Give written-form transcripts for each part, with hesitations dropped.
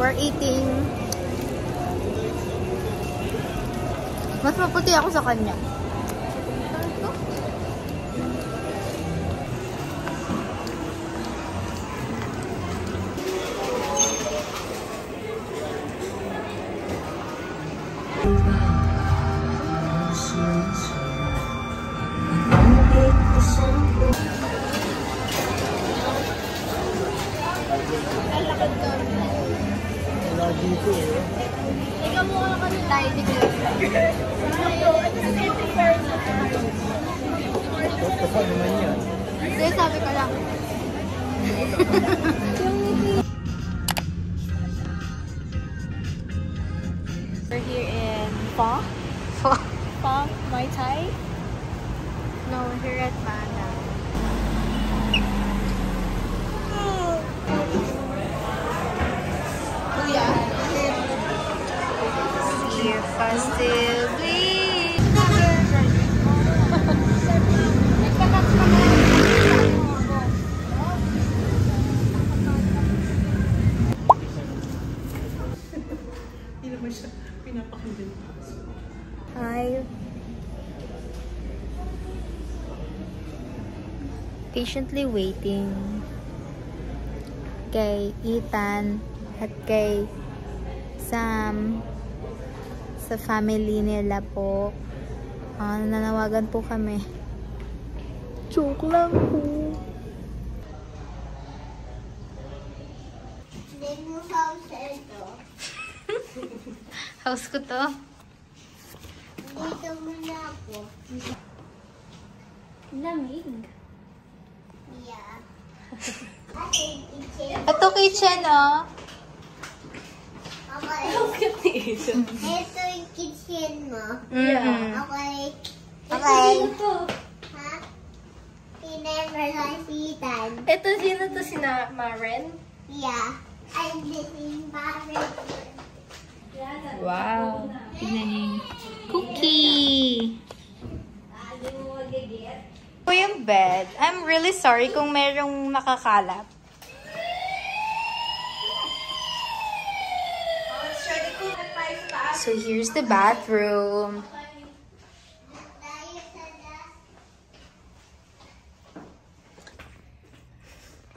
We're eating. Mas maputi ako sa kanya. Dito eh. Ikaw mo ka kami tayo dito. Kapag naman yan. Hindi, sabi ko lang. We're here in Pho. Pho, Muay Thai. No, here at Mana. Positively. Hindi naman siya pinapakinggan. Hi. Patiently waiting kay Ethan at kay Sam sa family nila po. Nanawagan po kami. Joke lang po. Hindi mo house ito. House ko to. Dito muna ako. Lamig. Yeah. Ating kitchen. Ito kitchen, oh. Okay. Ito yung kitchen mo. Yeah. Okay. Okay. Ha? Never si Ethan. Ito, sino to? Sina Maren? Yeah. I'm missing Maren. Wow. Tignan niyo yung cookie. Ito yung bed. I'm really sorry kung merong nakakalap. So here's the bathroom.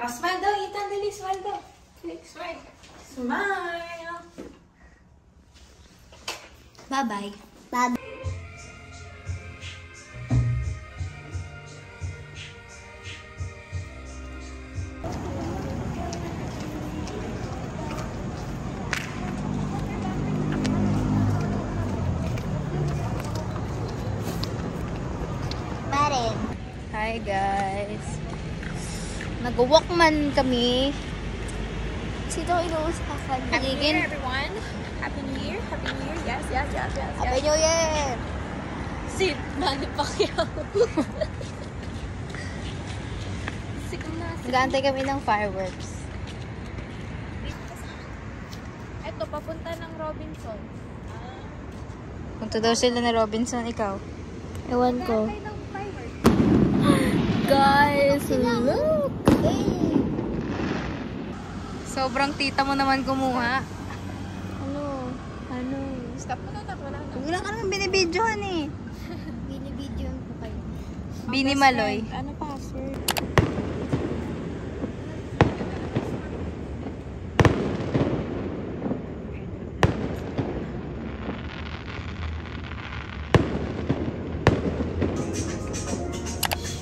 Smile daw, Ethan. Dali, smile daw. Smile. Smile. Bye-bye. Bye. Maren. Hi guys. Nag-walkman kami. Sino inuusapan? Happy New Year, everyone. Happy New Year. Happy New Year. Yes, yes, yes, yes. Happy New Year! Si Manny Pacquiao. Nag-aantay kami ng fireworks. Ito, papunta ng Robinson. Punta daw sila na Robinson, ikaw. Ewan ko. Guys, look! Sobrang tita mo naman kumuha. Ano? Stop mo na, tap mo na. Wala ka naman binibidyohan eh. Binibidyoan ko kayo. Bini Maloy. Ano password?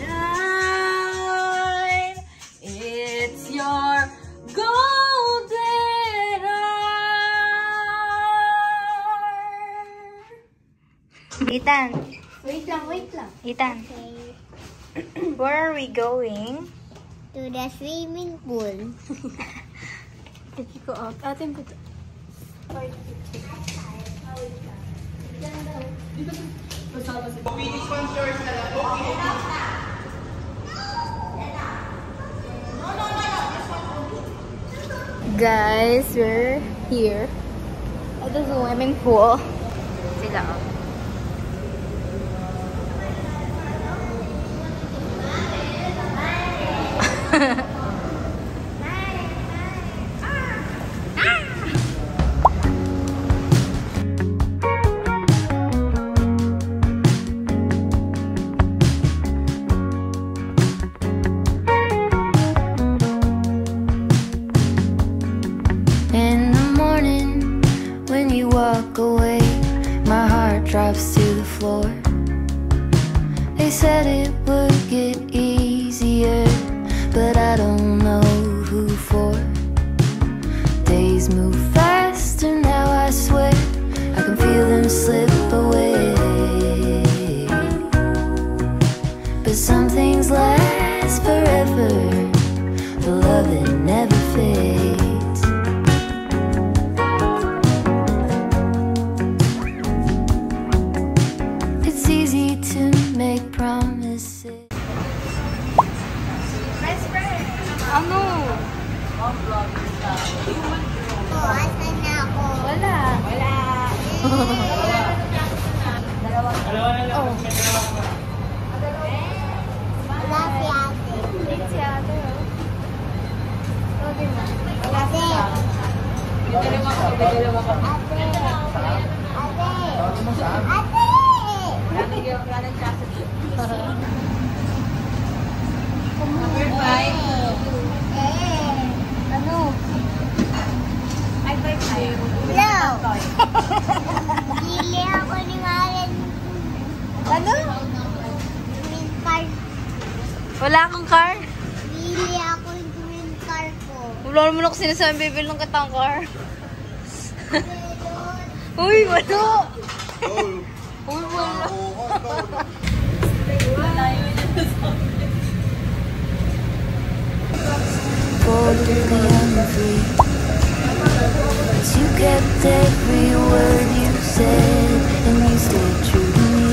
Shine, it's your golden hour. Ethan. Wait lang. Ethan. Okay. Where are we going? To the swimming pool. Hindi ko out. Atin ko. Guys, we're here at the swimming pool. Sila. In the morning, when you walk away, my heart drops to the floor. They said it would get easier, but I don't know who for. Days move faster now, I swear, I can feel them slip away. But some things last forever, the love that never fades. It's easy to make promises. Ano? Asan na ako? Wala. Wala. Oh. Wala si ate. Si ate. Okay na. Ate. Ano? Hello. Bili ako ni Maren. Ano? Green card. Wala kang car? Bili ako yung green card ko. Wala naman ako sinasabi bibili ng katang car. Uy, wala! Uy, wala! Boldly unfree, but you kept every word you said, and you stayed true to me.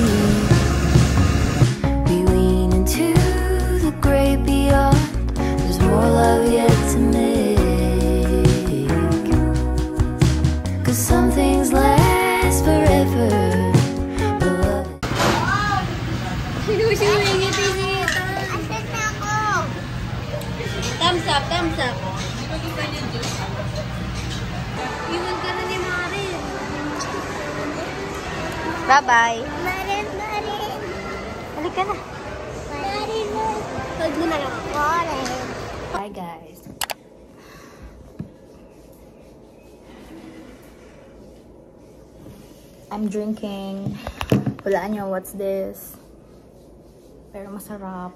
We lean into the great beyond. There's more love yet to make. 'Cause some things last forever, but love. Asan na ako? Thumbs up, thumbs up. Iwan ka na ni Marin. Bye-bye. Maren. Balik ka na. Maren. Huwag mo na lang ako. Maren. Bye, guys. I'm drinking. Walaan nyo, what's this? Pero masarap.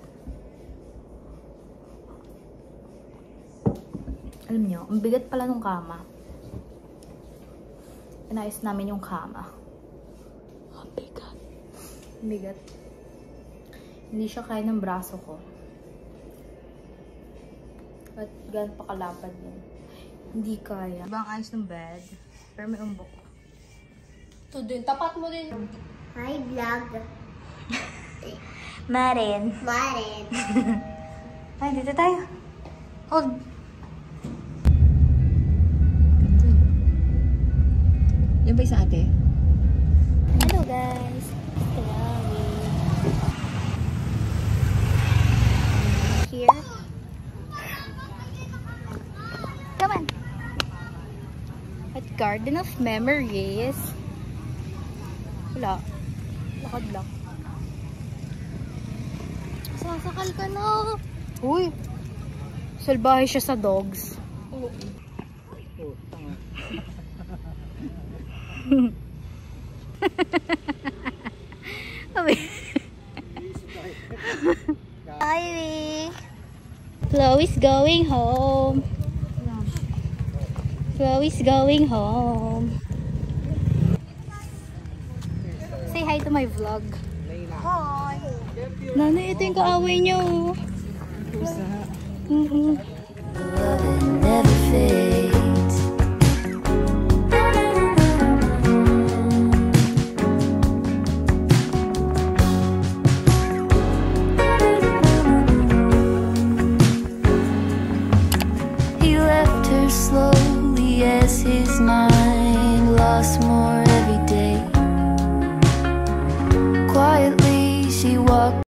Alam nyo, ang bigat pala nung kama. Inayos namin yung kama. Ang bigat. Ang bigat. Hindi siya kaya ng braso ko. At gano'n pa kalapad yun. Hindi kaya. Diba ang ayos ng bed? Pero may umbok. Ito din. Tapat mo din. Hi, vlog. Marin. Maren. Ay, dito tayo. Hold. Yan ba isa ate? Hello guys. Hello. Here. Come on. At Garden of Memories. Wala. Lakad lang. Sasakal ka na. Uy. Salbahe siya sa dogs. Ivy. Chloe's going home. Chloe's going home. Say hi to my vlog. Hi. Nanay, ito yung kaaway niyo. Love it never fades. He left her slowly as his mind lost more every day. Quietly she walked